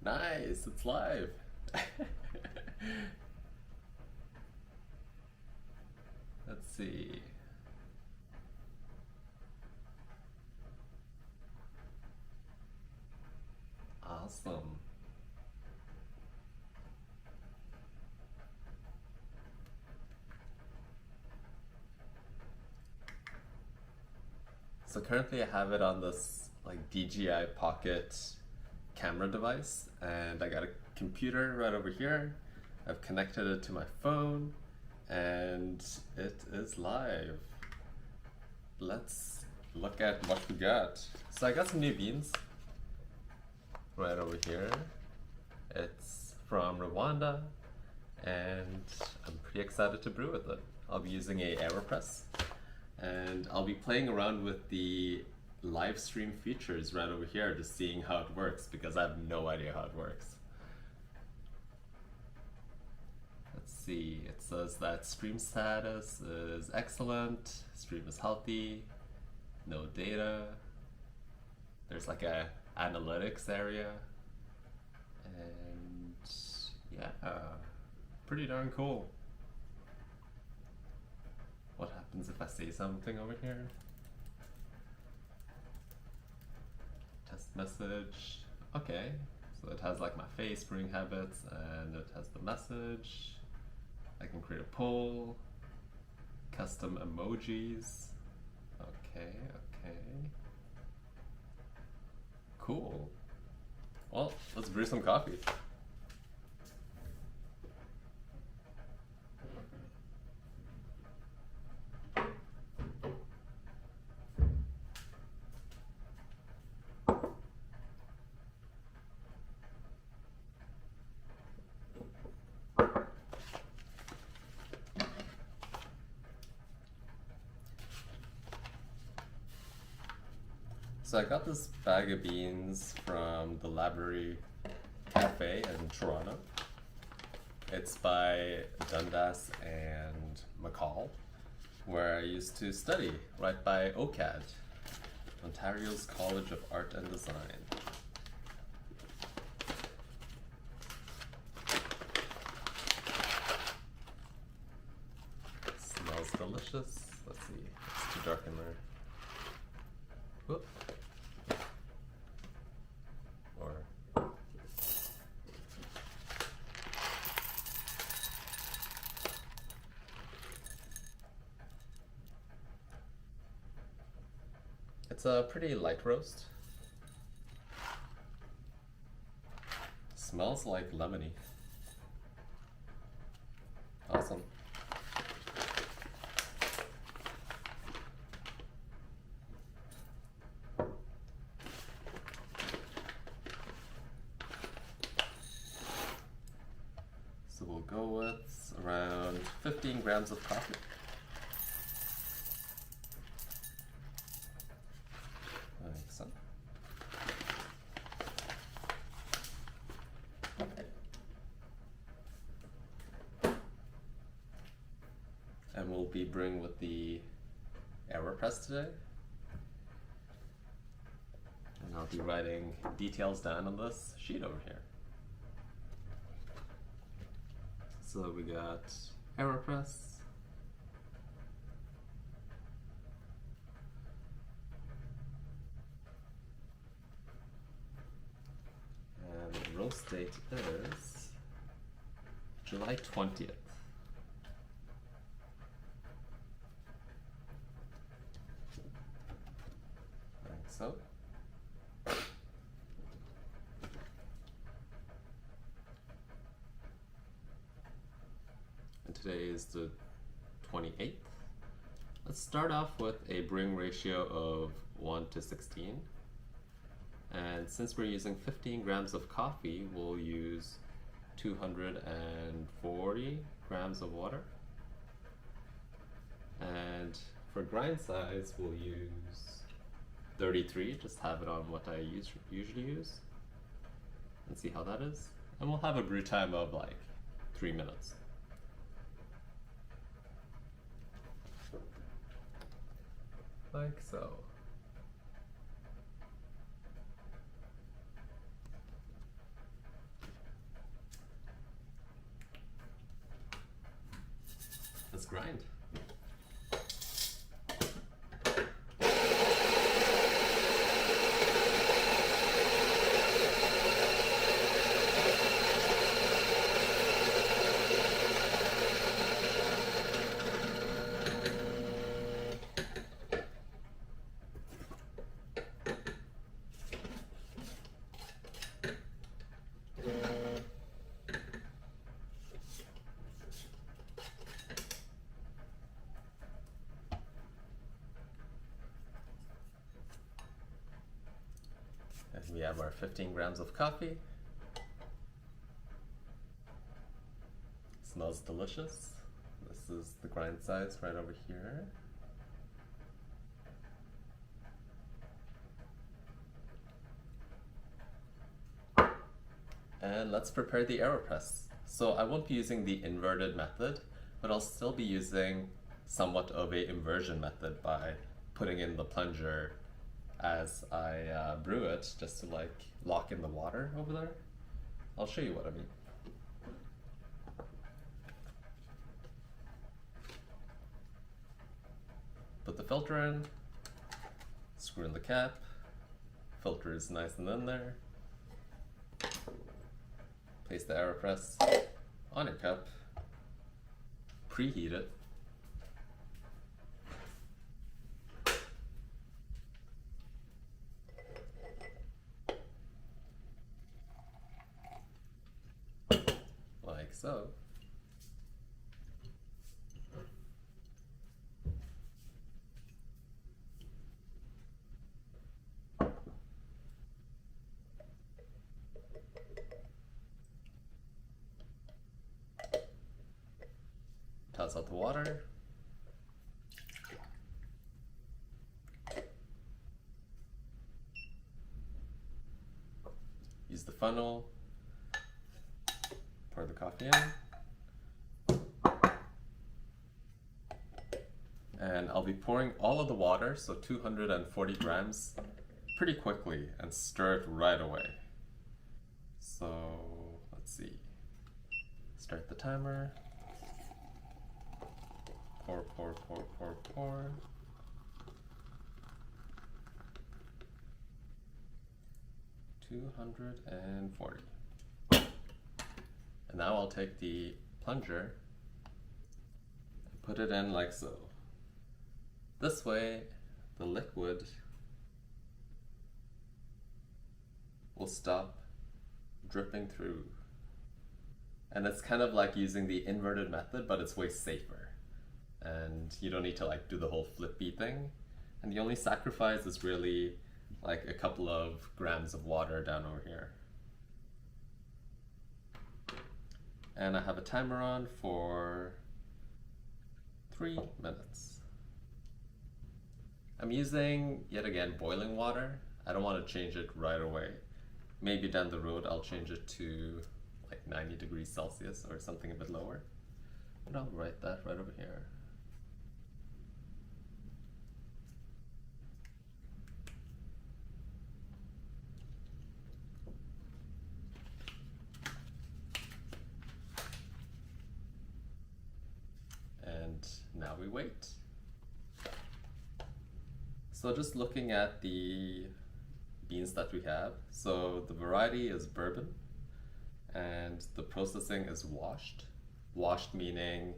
Nice, it's live. Let's see. Awesome. So currently I have it on this like DJI Pocket camera device, and I got a computer right over here. I've connected it to my phone and it is live. Let's look at what we got. So I got some new beans right over here. It's from Rwanda and I'm pretty excited to brew with it. I'll be using a AeroPress and I'll be playing around with the live stream features right over here, just seeing how it works because I have no idea how it works. Let's see, it says that stream status is excellent, stream is healthy, no data. There's like a analytics area, and yeah, pretty darn cool. What happens if I say something over here? Test message. Okay, so it has like my face, brewing habits, and it has the message. I can create a poll, custom emojis. Okay. Cool. Well, let's brew some coffee. So I got this bag of beans from the Library Cafe in Toronto. It's by Dundas and McCall, where I used to study, right by OCAD, Ontario's College of Art and Design. Smells delicious. Let's see, it's too dark in there. Whoop. It's a pretty light roast. Smells like lemony. Awesome. So we'll go with around 15 grams of coffee. And we'll be brewing with the AeroPress today. And I'll be writing details down on this sheet over here. So we got AeroPress, and the roast date is July 20th. So, and today is the 28th. Let's start off with a brewing ratio of 1:16. And since we're using 15 grams of coffee, we'll use 240 grams of water. And for grind size, we'll use 33, just have it on what I usually use, and see how that is. And we'll have a brew time of like 3 minutes. Like so. grind. And we have our 15 grams of coffee. Smells delicious. This is the grind size right over here. And let's prepare the AeroPress. So I won't be using the inverted method, but I'll still be using somewhat of a inversion method by putting in the plunger as I brew it, just to like lock in the water over there. I'll show you what I mean. Put the filter in, screw in the cap, filter is nice and in there. Place the AeroPress on your cup, preheat it, like so. Toss out the water. Use the funnel. Pour the coffee in. And I'll be pouring all of the water, so 240 grams, pretty quickly and stir it right away. So let's see. Start the timer. Pour, pour, pour, pour, pour. $240. And now I'll take the plunger and put it in like so. This way, the liquid will stop dripping through. And it's kind of like using the inverted method, but it's way safer. And you don't need to like do the whole flippy thing. And the only sacrifice is really like a couple of grams of water down over here. And I have a timer on for 3 minutes. I'm using, yet again, boiling water. I don't want to change it right away. Maybe down the road I'll change it to like 90 degrees Celsius or something a bit lower. And I'll write that right over here. And now we wait. So just looking at the beans that we have, so the variety is bourbon and the processing is washed. Washed meaning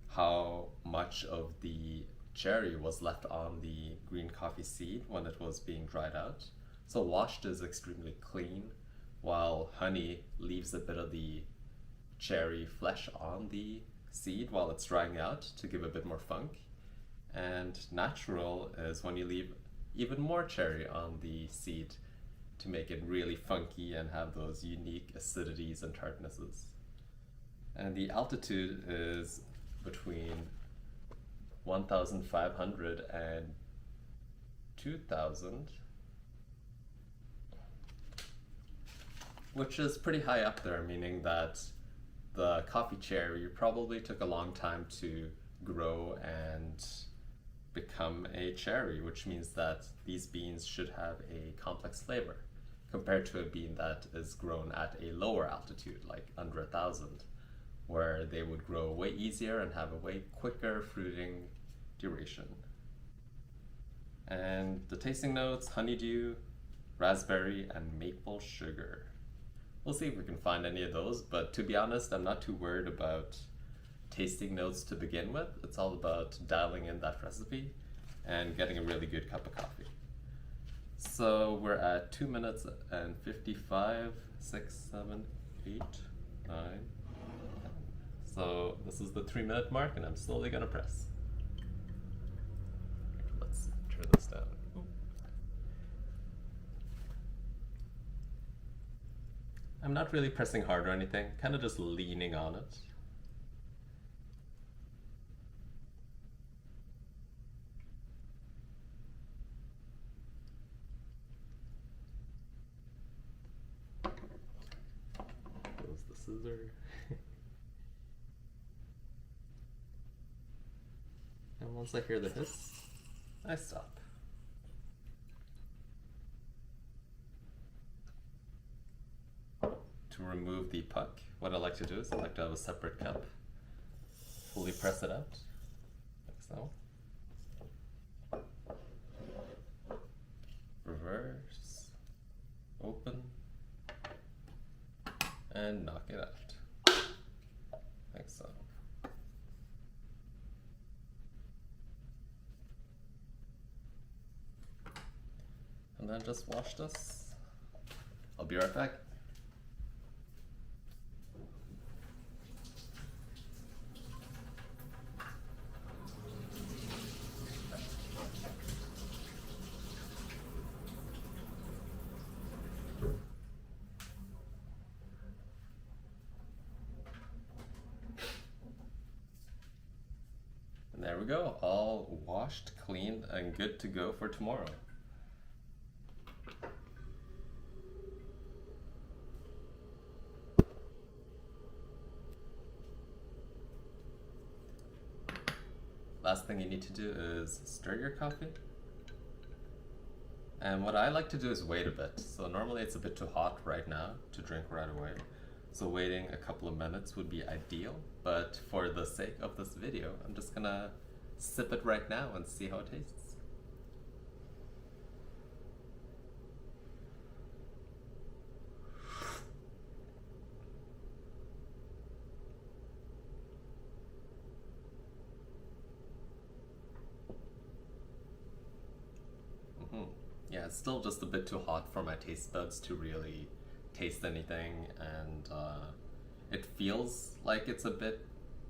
how much of the cherry was left on the green coffee seed when it was being dried out. So washed is extremely clean, while honey leaves a bit of the cherry flesh on the seed while it's drying out to give a bit more funk. And natural is when you leave even more cherry on the seed to make it really funky and have those unique acidities and tartnesses. And the altitude is between 1,500 and 2,000, which is pretty high up there, meaning that the coffee cherry probably took a long time to grow and become a cherry, which means that these beans should have a complex flavor compared to a bean that is grown at a lower altitude, like under 1,000, where they would grow way easier and have a way quicker fruiting duration. And the tasting notes: honeydew, raspberry, and maple sugar. We'll see if we can find any of those, but to be honest, I'm not too worried about tasting notes to begin with. It's all about dialing in that recipe and getting a really good cup of coffee. So we're at 2 minutes and 55, 6, 7, 8, 9, 10. So this is the 3-minute mark, and I'm slowly gonna press. Let's turn this down. I'm not really pressing hard or anything, kind of just leaning on it. Close the scissor. And once I hear the hiss, I stop. To remove the puck, what I like to do is I like to have a separate cup. Fully press it out, like so. Reverse, open, and knock it out, like so. And then just wash this. I'll be right back. And there we go, all washed, clean, and good to go for tomorrow. Last thing you need to do is stir your coffee. And what I like to do is wait a bit. So normally it's a bit too hot right now to drink right away. So waiting a couple of minutes would be ideal. But for the sake of this video, I'm just gonna sip it right now and see how it tastes. Yeah, it's still just a bit too hot for my taste buds to really taste anything, and it feels like it's a bit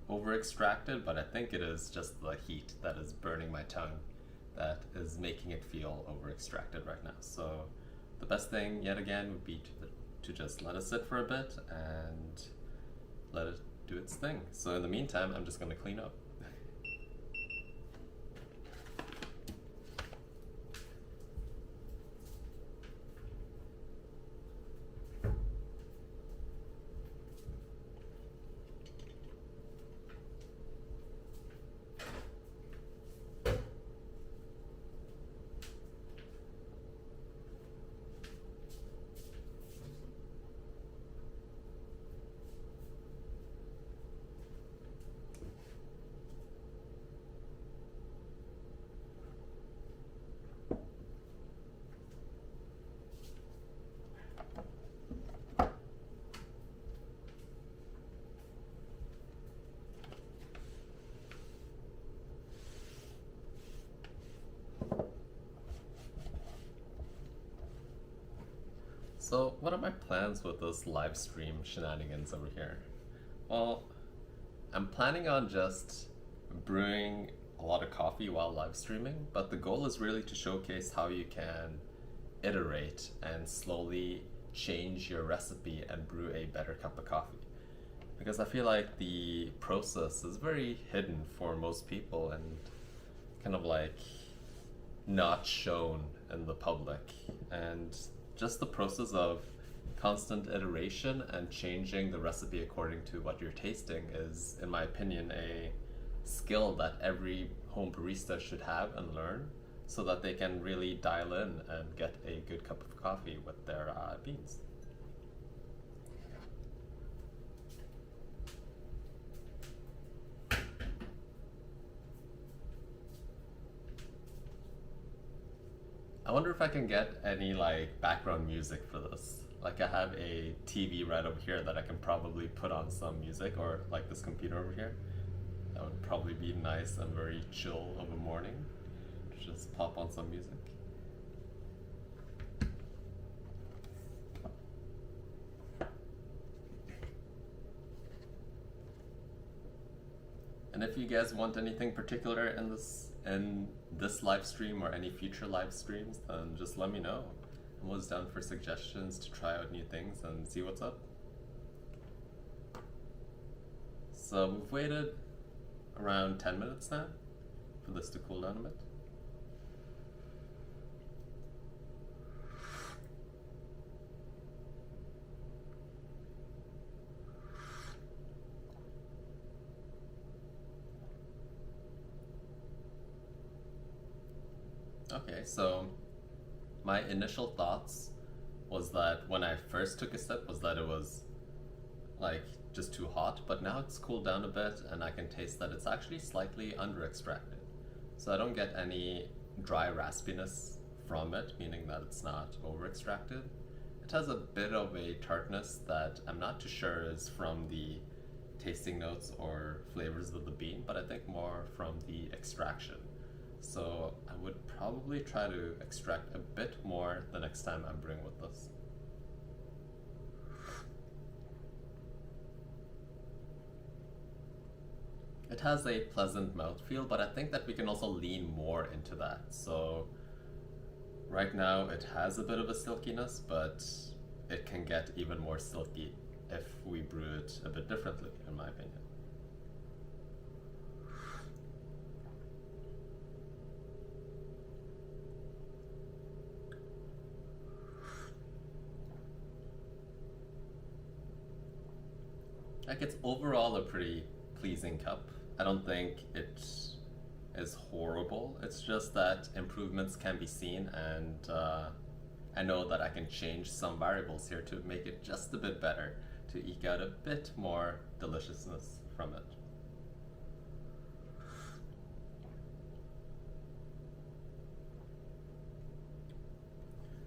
over extracted, but I think it is just the heat that is burning my tongue that is making it feel over extracted right now. So the best thing yet again would be to just let it sit for a bit and let it do its thing. So in the meantime, I'm just going to clean up. So what are my plans with this live stream shenanigans over here? Well, I'm planning on just brewing a lot of coffee while live streaming, but the goal is really to showcase how you can iterate and slowly change your recipe and brew a better cup of coffee. Because I feel like the process is very hidden for most people and kind of like not shown in the public. And just the process of constant iteration and changing the recipe according to what you're tasting is, in my opinion, a skill that every home barista should have and learn so that they can really dial in and get a good cup of coffee with their beans. wonder if I can get any like background music for this. Like I have a TV right over here that I can probably put on some music, or like this computer over here. That would probably be nice and very chill of a morning. Just pop on some music. And if you guys want anything particular in this live stream or any future live streams, then just let me know. I'm always down for suggestions to try out new things and see what's up. So we've waited around 10 minutes now for this to cool down a bit. Okay, so my initial thoughts was that when I first took a sip was that it was like just too hot, but now it's cooled down a bit and I can taste that it's actually slightly under extracted. So I don't get any dry raspiness from it, meaning that it's not over extracted. It has a bit of a tartness that I'm not too sure is from the tasting notes or flavors of the bean, but I think more from the extraction. So I would probably try to extract a bit more the next time I'm brewing with this. It has a pleasant mouthfeel, but I think that we can also lean more into that. So right now it has a bit of a silkiness, but it can get even more silky if we brew it a bit differently, in my opinion. Like, it's overall a pretty pleasing cup. I don't think it is horrible. It's just that improvements can be seen, and I know that I can change some variables here to make it just a bit better, to eke out a bit more deliciousness from it.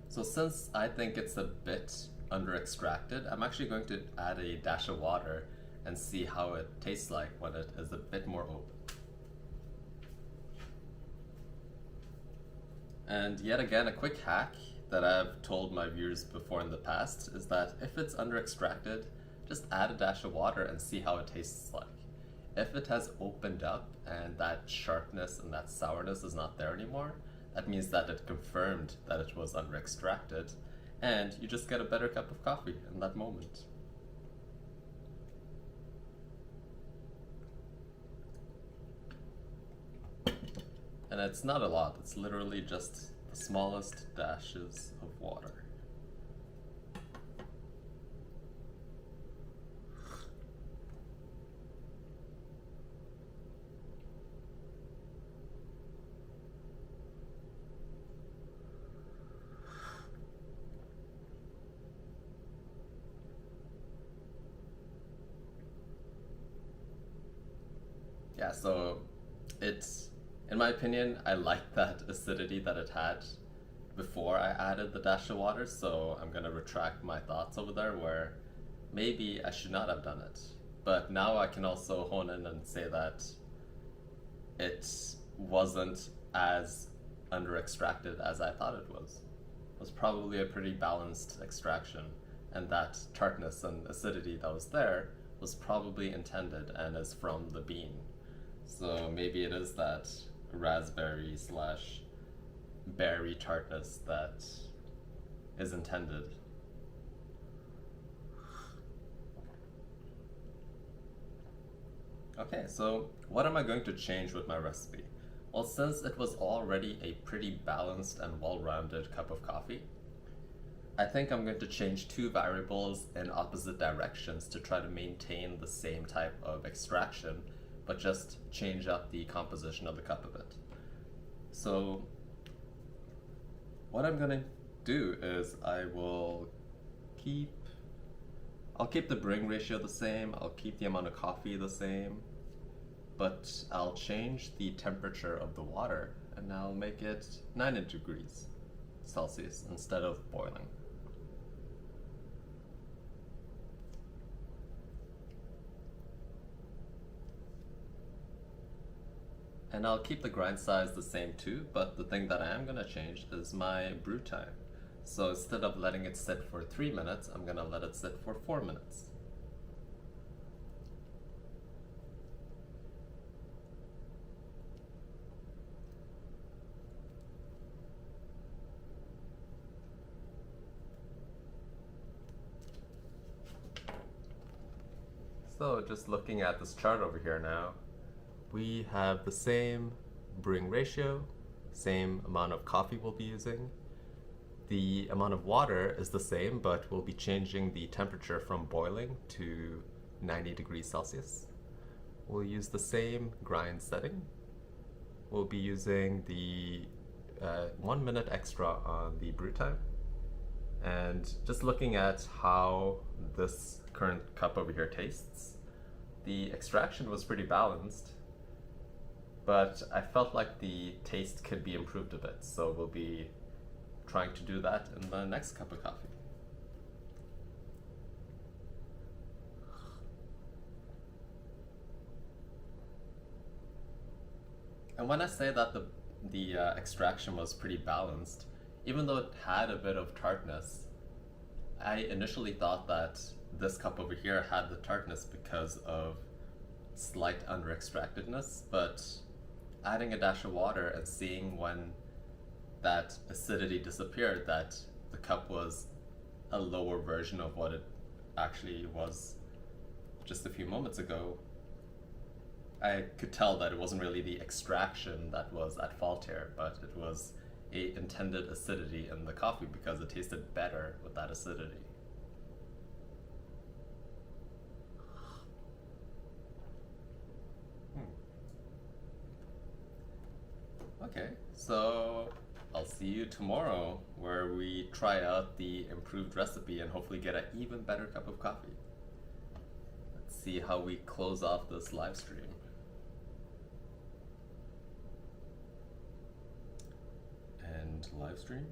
So since I think it's a bit under extracted, I'm actually going to add a dash of water and see how it tastes like when it is a bit more open. And yet again, a quick hack that I've told my viewers before in the past is that if it's under extracted, just add a dash of water and see how it tastes like. If it has opened up and that sharpness and that sourness is not there anymore, that means that it confirmed that it was under extracted, and you just get a better cup of coffee in that moment. And it's not a lot, it's literally just the smallest dashes of water. Yeah, so it's, in my opinion, I like that acidity that it had before I added the dash of water, so I'm gonna retract my thoughts over there where maybe I should not have done it. But now I can also hone in and say that it wasn't as under extracted as I thought it was. It was probably a pretty balanced extraction, and that tartness and acidity that was there was probably intended and is from the bean. So maybe it is that raspberry slash berry tartness that is intended. Okay, so what am I going to change with my recipe? Well, since it was already a pretty balanced and well-rounded cup of coffee, I think I'm going to change two variables in opposite directions to try to maintain the same type of extraction, but just change up the composition of the cup a bit. So what I'm gonna do is I'll keep the brewing ratio the same, I'll keep the amount of coffee the same, but I'll change the temperature of the water and I'll make it 90 degrees. Celsius instead of boiling. And I'll keep the grind size the same too, but the thing that I am going to change is my brew time. So instead of letting it sit for 3 minutes, I'm going to let it sit for 4 minutes. So just looking at this chart over here now, we have the same brewing ratio, same amount of coffee we'll be using. The amount of water is the same, but we'll be changing the temperature from boiling to 90 degrees Celsius. We'll use the same grind setting. We'll be using the 1 minute extra on the brew time. And just looking at how this current cup over here tastes, the extraction was pretty balanced, but I felt like the taste could be improved a bit, so we'll be trying to do that in the next cup of coffee. And when I say that the extraction was pretty balanced, even though it had a bit of tartness, I initially thought that this cup over here had the tartness because of slight under-extractedness, but adding a dash of water and seeing when that acidity disappeared, that the cup was a lower version of what it actually was just a few moments ago, I could tell that it wasn't really the extraction that was at fault here, but it was a intended acidity in the coffee because it tasted better with that acidity. Okay, so I'll see you tomorrow where we try out the improved recipe and hopefully get an even better cup of coffee. Let's see how we close off this live stream. And live stream?